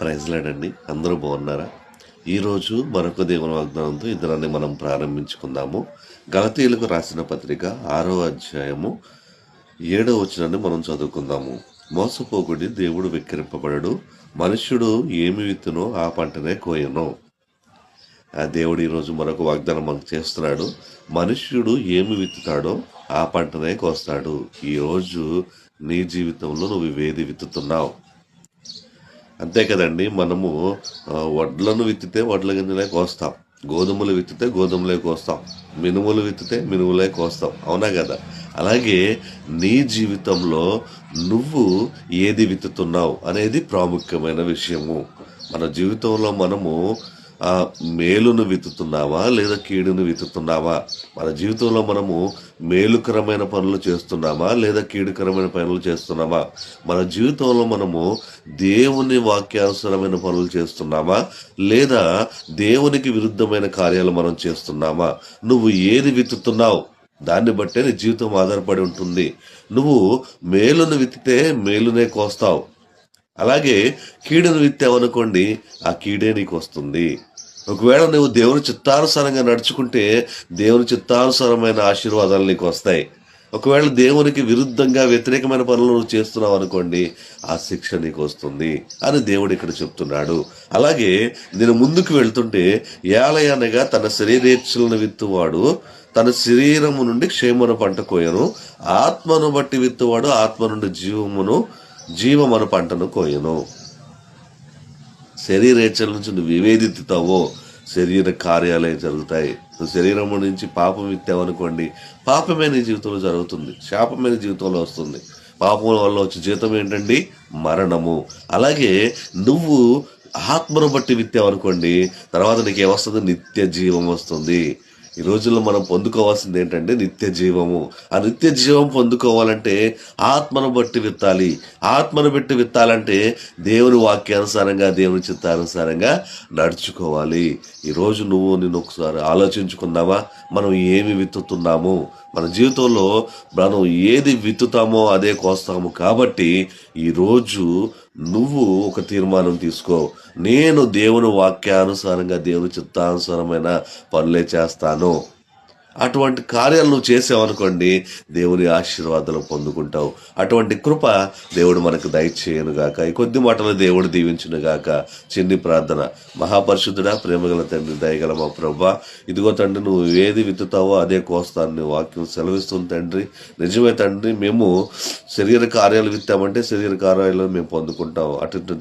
ప్రైజ్లాడండి. అందరూ బాగున్నారా? ఈరోజు మరొక దేవుని వాగ్దానంతో ఇద్దరాన్ని మనం ప్రారంభించుకుందాము. గలతీయులకు రాసిన పత్రిక 6వ అధ్యాయము 7వ వచనాన్ని మనం చదువుకుందాము. మోసపోకుడి, దేవుడు వెక్కిరింపబడడు. మనుష్యుడు ఏమి విత్తునో ఆ పంటనే కోయను. ఆ దేవుడు ఈరోజు మరొక వాగ్దానం మనకు చేస్తున్నాడు. మనుష్యుడు ఏమి విత్తుతాడో ఆ పంటనే కోస్తాడు. ఈరోజు నీ జీవితంలో నువ్వు ఏది విత్తుతున్నావు? అంతే కదండి. మనము వడ్లను విత్తితే వడ్ల గింజలే కోస్తాం, గోధుమలు విత్తితే గోధుమలే కోస్తాం, మినుములు విత్తితే మినుములే కోస్తాం, అవునా కదా? అలాగే నీ జీవితంలో నువ్వు ఏది విత్తుతున్నావు అనేది ప్రాముఖ్యమైన విషయము. మన జీవితంలో మనము మేలును విత్తుతున్నావా లేదా కీడును విత్తుతున్నావా? మన జీవితంలో మనము మేలుకరమైన పనులు చేస్తున్నామా లేదా కీడుకరమైన పనులు చేస్తున్నామా? మన జీవితంలో మనము దేవుని వాక్యానుసరమైన పనులు చేస్తున్నామా లేదా దేవునికి విరుద్ధమైన కార్యాలు మనం చేస్తున్నామా? నువ్వు ఏది విత్తుతున్నావు దాన్ని బట్టే నీ జీవితం ఆధారపడి ఉంటుంది. నువ్వు మేలును విత్తితే మేలునే కోస్తావు. అలాగే కీడును విత్తావనుకోండి, ఆ కీడే నీకు వస్తుంది. ఒకవేళ నువ్వు దేవుని చిత్తానుసారంగా నడుచుకుంటే దేవుని చిత్తానుసారమైన ఆశీర్వాదాలు నీకు వస్తాయి. ఒకవేళ దేవునికి విరుద్ధంగా వ్యతిరేకమైన పనులు నువ్వు చేస్తున్నావు అనుకోండి, ఆ శిక్ష నీకు వస్తుంది అని దేవుడు ఇక్కడ చెప్తున్నాడు. అలాగే నేను ముందుకు వెళ్తుంటే, ఏలయనగా తన శరీరేచ్ఛలను విత్తువాడు తన శరీరము నుండి క్షేమను పంట కోయను, ఆత్మను బట్టి విత్తువాడు ఆత్మ నుండి జీవమను పంటను కోయను. శరీరేచ్ఛల నుంచి నువ్వు వివేదిస్తావో శరీర కార్యాలే జరుగుతాయి. నువ్వు శరీరం నుంచి పాపం విత్తావనుకోండి, పాపమే నీ జీవితంలో జరుగుతుంది, శాపమే నీ జీవితంలో వస్తుంది. పాపం వల్ల వచ్చే జీతం ఏంటండి? మరణము. అలాగే నువ్వు ఆత్మను బట్టి విత్తావనుకోండి, తర్వాత నీకు ఏమొస్తుంది? నిత్య జీవం వస్తుంది. ఈ రోజుల్లో మనం పొందుకోవాల్సింది ఏంటంటే నిత్య జీవము. ఆ నిత్య జీవం పొందుకోవాలంటే ఆత్మను బట్టి విత్తాలి. ఆత్మను బట్టి విత్తాలంటే దేవుని వాక్యానుసారంగా, దేవుని చిత్తానుసారంగా నడుచుకోవాలి. ఈరోజు నిన్ను ఒకసారి ఆలోచించుకుందామా? మనం ఏమి విత్తుతున్నాము? మన జీవితంలో మనం ఏది విత్తుతామో అదే కోస్తాము. కాబట్టి ఈరోజు నువ్వు ఒక తీర్మానం తీసుకో. నేను దేవుని వాక్యానుసారంగా, దేవుని చిత్తానుసారమైన పనులే చేస్తాను. అటువంటి కార్యాలు నువ్వు చేసావనుకోండి, దేవుని ఆశీర్వాదాలు పొందుకుంటావు. అటువంటి కృప దేవుడు మనకు దయచేయనుగాక. ఈ కొద్ది మాటలు దేవుడు దీవించునుగాక. చిన్ని ప్రార్థన. మహాపరిశుద్ధుడా, ప్రేమగల తండ్రి, దయగల మా ప్రభువా, ఇదిగో తండ్రి, నువ్వు ఏది విత్తుతావో అదే కోస్తాను నీ వాక్యం సెలవిస్తుంది తండ్రి. నిజమే తండ్రి, మేము శరీర కార్యాలు విత్తామంటే శరీర కార్యాలను మేము పొందుకుంటాం. అటువంటి